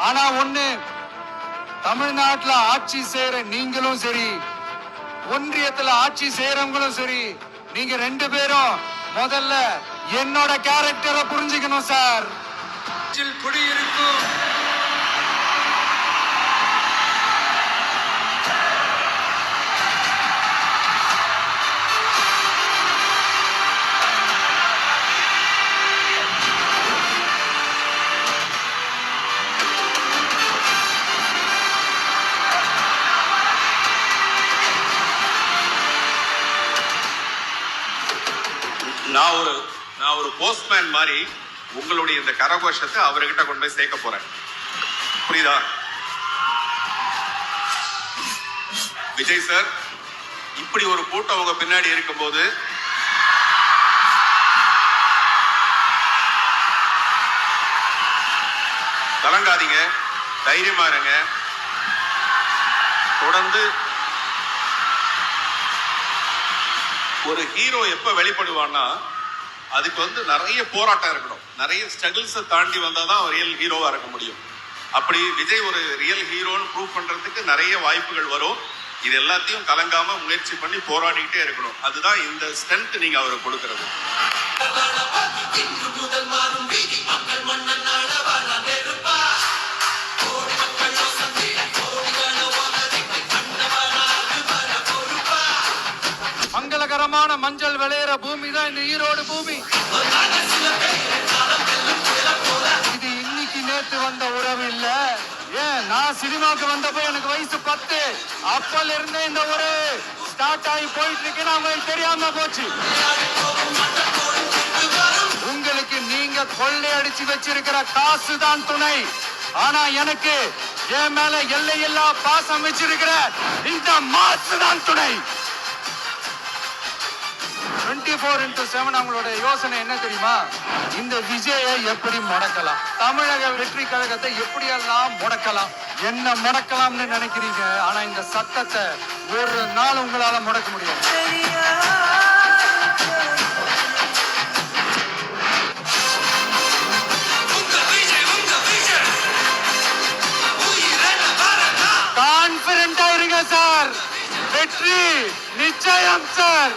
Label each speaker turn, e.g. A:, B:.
A: ஆனா ஒண்ணு, தமிழ்நாட்டுல ஆட்சி செய்யற நீங்களும் சரி, ஒன்றியத்துல ஆட்சி செய்யறவங்களும் சரி, நீங்க ரெண்டு பேரும் முதல்ல என்னோட கேரக்டரை புரிஞ்சுக்கணும் சார். குடியிருக்கும்
B: நான் ஒரு போஸ்ட்மேன் மாதிரி உங்களுடைய இந்த கரகோஷத்தை அவர்கிட்ட கொண்டு போய் சேர்க்க போறேன். புரியுதா? விஜய் சார், இப்படி ஒரு கூட்டம் உங்க பின்னாடி இருக்கும்போது கலங்காதீங்க, தைரியமா இருங்க. தொடர்ந்து ஒரு ஹீரோ எப்ப வெளிப்படுவான்னா, அதுக்கு நிறைய போராட்டம் இருக்கணும், நிறைய ஸ்ட்ரகிள்ஸை தாண்டி வந்தாதான் அவர் ரியல் ஹீரோவா இருக்க முடியும். அப்படி விஜய் ஒரு ரியல் ஹீரோன்னு ப்ரூவ் பண்றதுக்கு நிறைய வாய்ப்புகள் வரும். இது எல்லாத்தையும் கலங்காம முயற்சி பண்ணி போராடிக்கிட்டே இருக்கணும். அதுதான் இந்த ஸ்ட்ரென்த் நீங்க அவருக்கு கொடுக்கிறது.
A: மங்களகரமான மஞ்சள் விளையிற பூமி தான் இந்த ஈரோடு பூமி. இது இன்னைக்கு நேற்று வந்த உறவு இல்ல. ஏன், நான் சினிமாவுக்கு வந்தப்போ எனக்கு வயசு 10. அப்பல இருந்தே இந்த ஒரு ஸ்டார்ட் ஆகி போயிட்டு இருக்குன்னு அவங்களுக்கு தெரியாம போச்சு. உங்களுக்கு நீங்க கொள்ளையடிச்சு வச்சிருக்கிற காசு தான் துணை. ஆனா எனக்கு என் மேல எல்லையில்லா பாசம் வச்சிருக்கிற இந்த மாசு தான் துணை. 24x7 அவங்களோட யோசனை என்ன தெரியுமா? இந்த விஜயை எப்படி முடக்கலாம், தமிழக வெற்றி கழகத்தை எப்படியெல்லாம் முடக்கலாம், என்ன முடக்கலாம்னு நினைக்கிறீங்க. ஆனா இந்த சத்தத்தை ஒரு நாள் உங்களால முடக்க முடியாது. கான்பிடென்டா இருங்க சார், வெற்றி நிச்சயம் சார்.